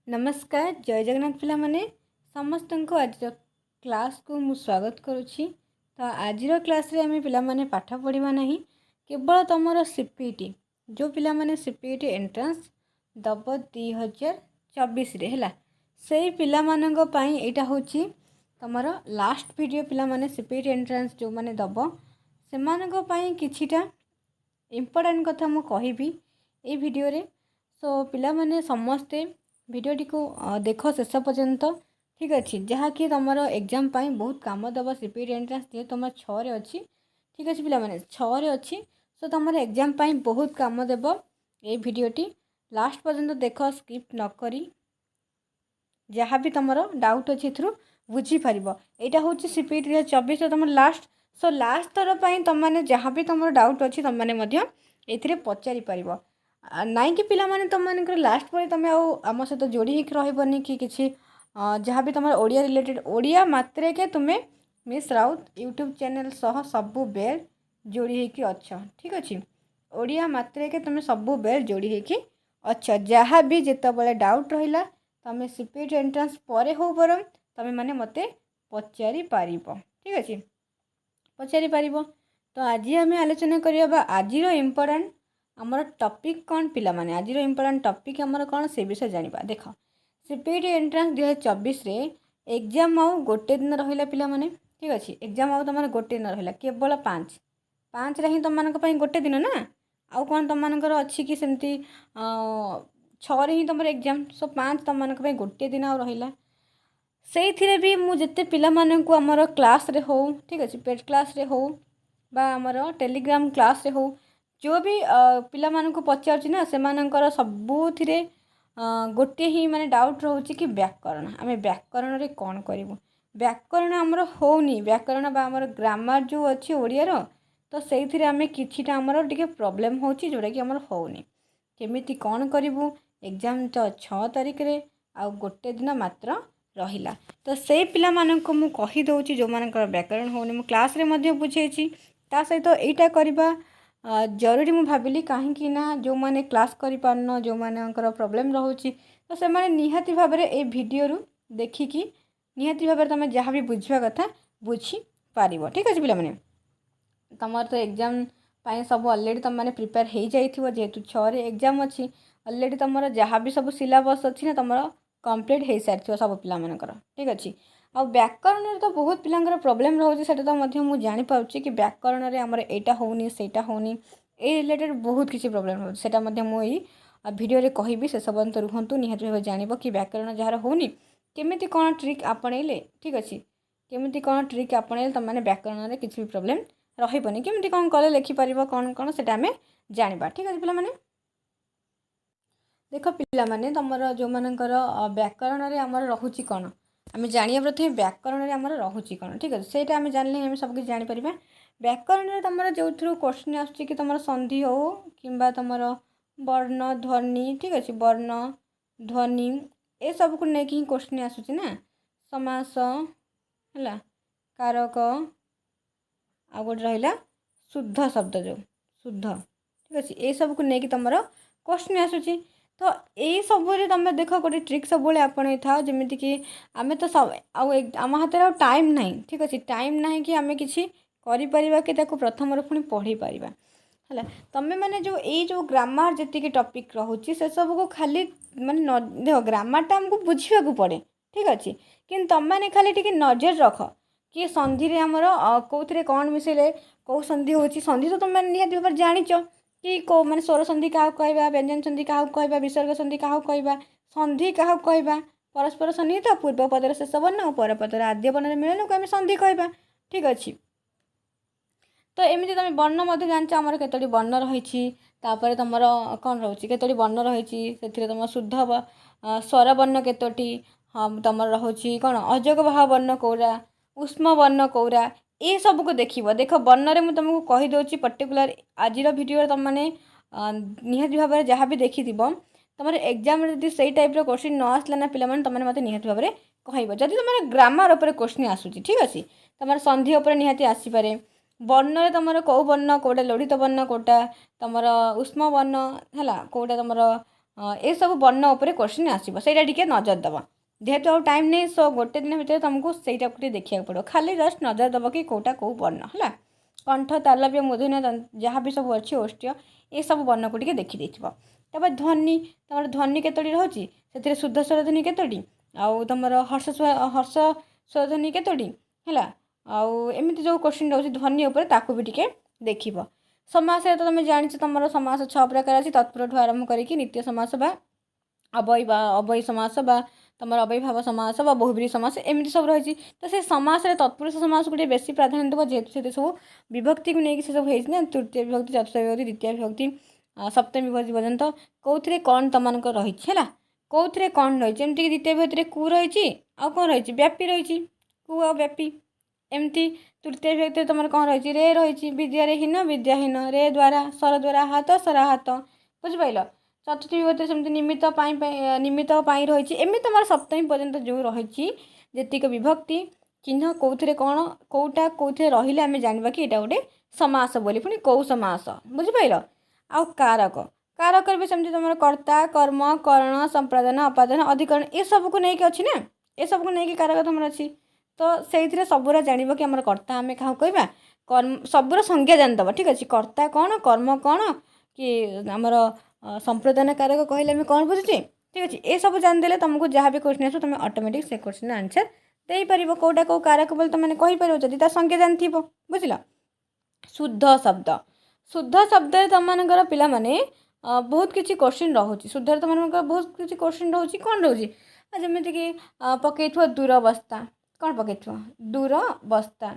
नमस्कार जय जगन्नाथ पिला माने समस्त को आज क्लास को मु स्वागत करुच्ची। तो आज क्लास रे आम पिला माने पाठ पढ़ा ना केवल तुम सीपीटी जो पिला माने सीपीटी एंट्रांस दब 2024 है से पिला मानंग पई एटा होची तमरो लास्ट वीडियो पिला माने सीपीटी एंट्रांस जो माने दब से मानंग पई किछिटा इम्पोर्टेंट कथा मु कहिबी ए वीडियो रे। सो पिला माने समस्ते भिडियोटी को देख शेष पर्यंत ठीक अच्छे जहाँकि तुम एग्जाम बहुत काम दब सीपीटी एंट्रांस जे तुम 6 अच्छी ठीक अच्छे पे 6 अच्छी। सो तुम एग्जाम बहुत काम देव ये भिडियोटी लास्ट पर्यंत देख स्किप नक जहाँ भी तुम डाउट अच्छी थ्रू बुझीपार यहाँ हूँ सीपीटी 2024 तुम लास्ट। सो लास्ट थर पर तुमने जहाँ भी तुम डाउट अच्छी तुमने ये पचारि पार नाई कि पिला माने तुम मानकर लास्ट पर तुम आम सहित जोड़ी रही कि किसी जहाँ भी तुम ओडिया रिलेटेड ओडिया मात्रे के तुम्हें मिस राउत यूट्यूब चैनल सह सबु बेल जोड़ी होकि अच्छा ठीक अच्छे ओडिया मात्रे के तुम्हें सबु बेल जोड़ी होकि अच्छा जहाँ भी जिते डाउट रहा तुम सीपीटी एंट्रांस पर हो बरम तुम मैंने मत पचारि पार ठीक अच्छे पचारि पार। तो आज आम आलोचना करवा आज इम्पोर्टेंट आमर टॉपिक कौन पिला माने आज इम्पोर्टेंट टॉपिक आमर कौन से विषय जानिबा। देख सीपीटी एंट्रांस 2024 रे एग्जाम आउ गोटे दिन रहिला पिला माने ठीक अच्छे एग्जाम आउ तुम गोटे दिन रहिला केवल 5 रे ही तुम मानक पई गोटे दिन ना आउ कौन तुम मानकर अच्छी कि सेमती 6 रे ही तुम एग्जाम। सो 5 तुम मानक पई गोटे दिन आउ रहिला से भी मु जेते पिला मानक आमर क्लास रे हो ठीक अच्छे पेड क्लास रे हो बा आमर टेलीग्राम क्लास रे हो जो भी पिला मानक पचार ना से सबुथिरे गोटे ही माने डाउट रोचे कि व्याकरण आम व्याकरण रे कौन करूँ व्याकरण आमर होनी व्याकरण बा आमर ग्रामर जो अच्छी ओडियार तो से आम किछिटा आमर टिके प्रॉब्लम होची जोटा कि आमर होनी केमिति कौन करूँ एग्जाम तो 6 तारिख रे आ गोटे दिन मात्र रहिला। तो से पिला मानक मु कहि दउची जो मानकर व्याकरण होनी मु क्लास रे मध्ये बुझेछि ता सहित एटा करबा जरूरी मु भाविली कहीं ना जो मैंने क्लास करिपारन जो मानकर प्रॉब्लम रोचे तो से माने निहाती भाव में ये वीडियो देखिकी निहाती भाव तुम जहाँ भी बुझा कथा बुझी पार ठीक अच्छे पे तुम तो एग्जाम सब अलरेडी तुम मैंने प्रिपेयर हो जाइए जेहेतु 6 रे एग्जाम अच्छी अलरेडी तुम जहाँ भी सब सिलेबस अच्छी ना तुम कंप्लीट हो सारी सब पिलाମାନଙ୍କର ठीक अच्छे आ व्याकरण तो बहुत पिलांकर प्रॉब्लम रोचे से तो जापारे कि व्याकरण में आमर यहाँ होनी सेटा होनी ए रिलेटेड बहुत किसी प्रॉब्लम रोचे सेटा मुझे वीडियो रे कहबी से सब अंत रुहतु निहाती भाव जान कि व्याकरण जार होनी केमिति कौन ट्रिक आपणेले ठीक अच्छे केमिति कौन ट्रिक आपणेले तुम मैंने व्याकरण में किसी भी प्रॉब्लम रही केमिति कौन कले लिखिपार कौन कौन से आम जाना ठीक अच्छे पे देख पिलाने तुम जो मानकर व्याकरण में आमर रोचे कौन आम जाना प्रथम व्याकरण में आमर रोचे कौन ठीक अच्छे से आम जानले आम सब किसी जापर व्याकरण में तुम जो थ्रू क्वेश्चन आसूँ कि तुम संधि हो कि तुम वर्ण ध्वनि ठीक अच्छे वर्ण ध्वनि ए सब को लेकिन ही क्वेश्चन आसूँ ना समास है कारक आ गोटे रहा शुद्ध शब्द जो शुद्ध ठीक अच्छे ये सब को लेकिन तुम क्वेश्चन आसूँ तो यही सब तुम देख गोटे ट्रिक सब आपणे था जमीती कि आम तो सब आम हाथ में टाइम ना ठीक अच्छे टाइम ना कि आम कि प्रथम पुणी पढ़ी पार है तमें मैंने जो ये जो ग्रामर जी टॉपिक रोचे से सब को खाली माने देख ग्रामरटा आमको बुझा पड़े ठीक अच्छे कि तुम मैंने खाली टी नजर रख कि संधि रे आमर कौन कौन मिसेले कौ संधि होची संधि तो तुम मैंने निहाती भाव जानिच कि कौ माने स्वर संधि क्या कहवा व्यंजन संधि क्या कहवा विसर्ग संधि क्या कहवा संधि क्या कहवा परस्पर सन्निहित तो पूर्व पदर शेष वर्ण और पर पदर आद्य वर्ण मिलन को आम संधि कहवा ठीक अच्छे। तो एमती तुम वर्ण जान आमर केतोटी वर्ण रही तुम कौन रोचे केतोटी वर्ण रही से तुम शुद्ध स्वर वर्ण केतोटी हाँ तुम रोचे कौन अजग भाव वर्ण कौरा उष्म वर्ण कौरा ये सब को देख वर्ण में तुमको कहीदे पर्टिकुलर आज भिडियो तुम मैंने निहाती भाव में जहाँ भी देखी तुम एग्जाम जब से टाइप क्वेश्चन न आसला ना पे तुमने मत निहाती भाव में कह जदि तुम ग्रामर उपर क्वेश्चन आसूँ ठीक अच्छे तुम संधि उपर निहाती आसीपे वर्ण तुम कौ वर्ण कौटा लोढ़ित वर्ण कौटा तुम उष्म वर्ण है कौटा तुम एसबू वर्ण उपर क्वेश्चन आसो से नजर दब जेहेतु आउ टाइम नहीं सो गोटे दिन भितर तुमको सहीटा देखा पड़ो खाली जस्ट नजर दब कि कौटा कौ वर्ण है कंठ तालव्य मूर्धन्य जहाँ भी सब अच्छी ओष्ठ्य ये सब वर्ण को देखी तब ध्वनि तुम ध्वनि केतोटी रोचे से शुद्ध स्वरध्वनि केतोटी आउ तुम हर्ष स्वरध्वनि केतोटी है आमती जो क्वेश्चन रोचे ध्वनि उपर ताकू भी टिके देखिब समास तो तुम जान तुम समास 6 प्रकार अच्छी तत्पर आरंभ करके नित्य समास बा अवयी समास बा तुम अवयी भाव समास बा बहुब्रीहि समास एमती सब रही तो से समास तत्पुरुष समास को बेसी प्राधान्य देव जेहेतु से सब विभक्ति को लेकिन से सब होना तृतीय विभक्ति चतुर्थ विभक्ति द्वितीय विभक्ति सप्तमी विभक्ति पर्यंत कौन कौन तुम रही है कौन कौन रही जमीक द्वितीय विभक्ति कु रही आ कौन रही व्यापी रही कु आ व्यापी एमती तृतीय विभक्ति तुम कौन रही रे रही विद्या हीन विद्याहीन रे द्वारा स्वर द्वारा हाथ सरा हाथ बुझिपाल चतुर्थ विभक्ति सेमती निमित्त निमित्त रही एमती तुम सप्तमी पर्यंत जो रही जेतिक विभक्ति चिन्ह कौन कौन कौटा कौन रही आम जानवा कि यहाँ गोटे समास बोली पुणी कौ समास बुझिपाल आउ कारक कारक भी सेमती तुम कर्ता कर्म करण संपादन अपादन अधिकरण ये सब को लेकिन अच्छी ना ये सब को लेकिन कारक तुम अच्छी तो से सबूरा जान कि आम कर्ता आम क्या कहवा कर्म सबूर संज्ञा जानीदब ठीक अच्छे कर्ता कौन कर्म कौन कि आमर संप्रदान कारक कहले आम कौन बुझुचे ठीक अच्छे ये सब जानीदे तुमको जहाँ भी क्वेश्चन आस तुम ऑटोमेटिक से क्वेश्चन आंसर दे पार कौटा कौ कारक बोले तुमने कहीपर जदि ता संज्ञा जानी बुझल शुद्ध शब्द तुमर पिला माने बहुत किसी क्वेश्चन रोचे शुद्ध तुम बहुत किसी क्वेश्चन रोचे कौन रोचे जमीक पकई दूरवस्था कौन पकई दूरवस्था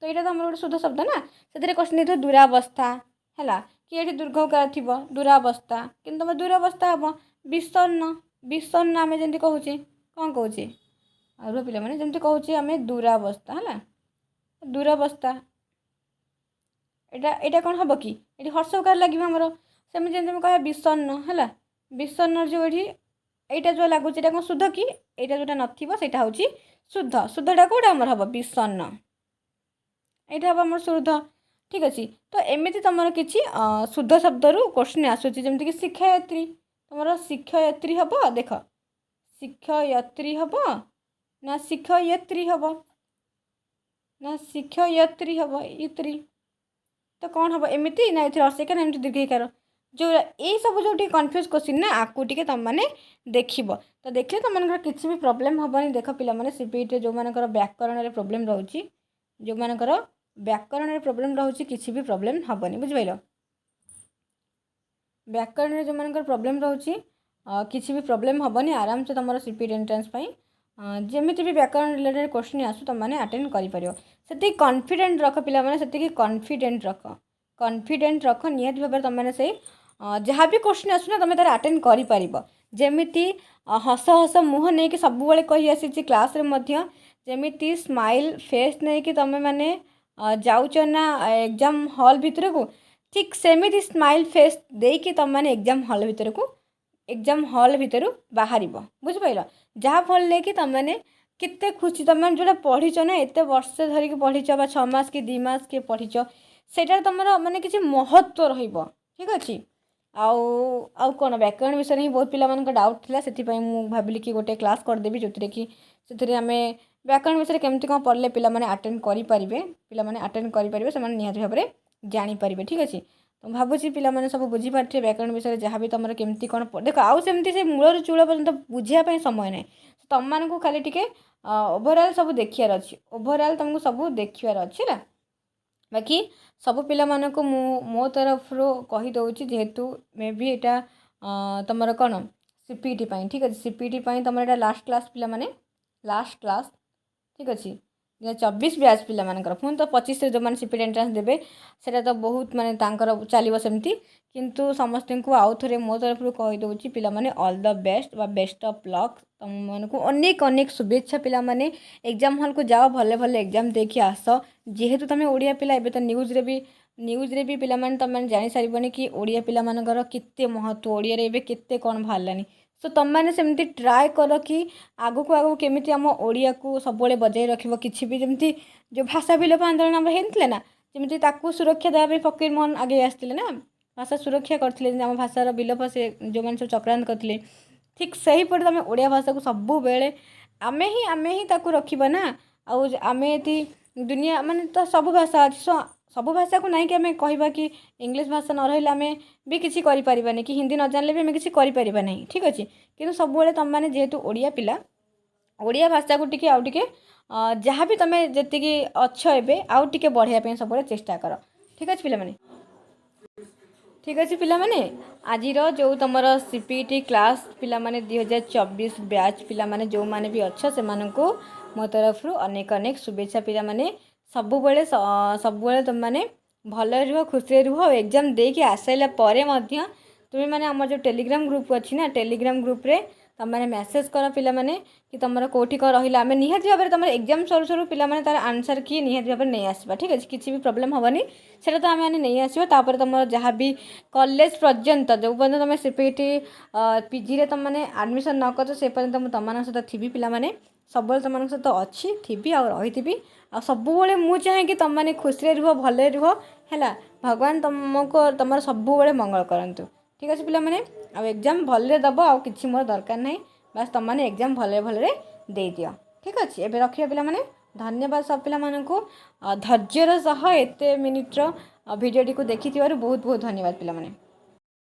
तो यहाँ तो आम गोटे शुद्ध शब्द ना से क्वेश्चन देखिए दूरावस्था है कि ये दुर्घकार थी दूरावस्था कि तुम दूरावस्था हम विषन्न विषन्न आम जमी कहे कौन कहे आर पिला मैंने जमी कहे आम दूरावस्था है दूरावस्था एटा कौन हम कि ये हर्षकार लगे आमर सेमती जमी कह विषन्न है विषन्न जो ये जो लगुच कौन शुद्ध कि यहाँ जोटा नाटा हूँ शुद्ध शुद्धटा कौटा आमर हम विषन्न यहाँ हम आम शुद्ध ठीक अच्छे तो एमती तुम किसी शुद्ध शब्द रु क्वेश्चन आसूँ जमीक शिक्षयत्री तुम शिक्षयत्री हम देख शिक्षयत्री हम ना शिक्षयत्री हम ना शिक्षयत्री हम यत्री तो कौन हम एमती ना ये असेकार एमती दीर्घकार जो ये सब जो कन्फ्यूज क्वेश्चन ना आपको टे तुम मैंने देख तो देखिए तुम किसी भी प्रोब्लेम हेनी देख पे सीपीटी जो मानकर व्याकरण प्रोब्लेम रोचे जो मानकर व्याकरण प्रोब्लेम रोचे किसी भी प्रोब्लेम हेनी बुझिपाल व्याकरण जो मानकर प्रोब्लेम रोचे किसी भी प्रोब्लेम हेनी आराम से तुम सीपीटी एंट्रांस जमी भी व्याकरण रिलेटेड क्वेश्चन आसू तुम मैंने अटेंड कर से कॉन्फिडेंट रख पे से कॉन्फिडेंट रख निहत भाव तुमने से जहाँ भी क्वेश्चन आसूना तुम तार अटेंड कर जमीती हस हस मुह नहीं कि सब कही आसी क्लास जमीती स्माइल फेस नहीं कि तुम मैंने जाऊच ना एग्जाम हॉल भितर को ठीक सेमती स्माइल फेस देकी तुम मैंने एग्जाम हॉल भितर बाहर बुझिपाल जहाँ फल लेकिन तुम मैंने केते खुशी तुम जो पढ़ीच ना एत वर्ष धरिक पढ़ीच 6 मास कि 2 मास के पढ़ीच से तुम माने किसी महत्व ठीक अच्छे आउ कौन व्याकरण विषय ही बहुत पिला डाउट था से भाविली कि गोटे क्लास करदेवी जो कि से आम व्याकरण विषय केमती कौन पढ़ले पिला माने अटेंड करेंगे पिला अटेंड करेंगे से निहत भाव में जानीपारे ठीक अच्छे तो भावुँ पिला सब बुझीपारे व्याकरण विषय जहाँ भी तुम केमती कौन देख आउ सेमती से मूलर चूल पर्यटन बुझापी समय ना तुम खाली टिके ओभरऑल सब देखार अच्छी ओभरऑल तुमको सब देखार अच्छी ना बाकी सब पिला मानक मो तरफ कहीदे जेहेतु मे बी यहाँ तुम कौन सीपीटी ठीक अच्छे सीपीटी तुम यहाँ लास्ट क्लास पिला माने लास्ट क्लास ठीक अच्छे 24 बैच पिला मानकर पुणी तो 25 जो मैंने सीपीटी एंट्रांस देवे सेटा तो बहुत माने चलो सेमती किंतु समस्त को आउ थे मो तरफ कहीदे पिला माने ऑल द बेस्ट व बेस्ट ऑफ लक तुम मानक अनेक अनेक शुभेच्छा पिला माने एग्जाम हॉल को जाओ भले भले एग्जाम देखी आस जेहेतु तुम ओडिया पिला एबे तो न्यूज रे भी पिला माने तुम मैंने जानी सारिबनी कि ओडिया पिला मानकर केते महत्व ओडिया रे एबे केते कौन बाहरलानी सो तुम मैंने सेमती ट्राए कर कि आगक आगक केमी आम ओडिया को सब बजाय रख कि भी जमी जो भाषा विलोप आंदोलन आम होता ना जमी सुरक्षा देवाई फकीर मोहन आगे आसते ना भाषा सुरक्षा करते आम भाषार विलोप से जो मैंने सब चक्रांत करते ठीक से हीपटे तुम ओडिया भाषा को सबु बेले आमे ही ताकू रखा ना आमे ये दुनिया माने तो सब भाषा अच्छी सब भाषा को नहीं कि आम कह कि इंग्लिश भाषा न रही आम भी किसी करें कि हिंदी न जानले भी आम किसी करें नहीं ठीक अच्छे कि सब तुम मैंने जेहेतु ओडिया पिला ओडिया भाषा को टिके आउ टिके जहाँ भी तुम जी अच्छ ए आउ टिके बढ़ाई सब चेष्टा कर ठीक अच्छे पिला माने ठीक अच्छे पिला माने आज जो तुम सीपीटी क्लास पिला माने 2024 बैच पिला माने जो माने भी अच्छ से मो तरफ अनेक अनेक शुभेच्छा पिला माने सबुबले तुम मैंने भल रुह खुशी रुह एग्जाम दे कि आसाइला तुम्हें मैंने आम जो टेलीग्राम ग्रुप अच्छी ना टेलीग्राम ग्रुप रे तुम मैंने मेसेज कर पिला माने कि तुम कौटी कौन रहा आम निहाती भाव में तुम एग्जाम सरू सरू पिला माने तार आंसर किए निहाती भाव में नहीं आसवा ठीक अच्छे किसी भी प्रोब्लेम हेनी से तो आम नहीं आसवा तापर तुम जहाँ भी कॉलेज पर्यंत जो पर्यटन तुम सीपीटी पीजी रे तुम मैंने आडमिशन न कर से पर्यटन तुम सहित थी पिला माने सब तुम सहित अच्छी थी आ रही आ सब मुझे चाहे कि तुम मैंने खुशी रुह भले रुह है भगवान तुमको तुम सब मंगल करंतु ठीक अच्छे पिला माने आ एग्जाम भले दब आ कि मोर दरकार नहीं बस तुम मैंने एग्जाम भले भले दे दियो ठीक अच्छे एवं रखिए पिला माने धन्यवाद सब पिला मानकु धैर्यर सह एते मिनिट्र भिडियोटी को देखि बहुत बहुत धन्यवाद पिला माने।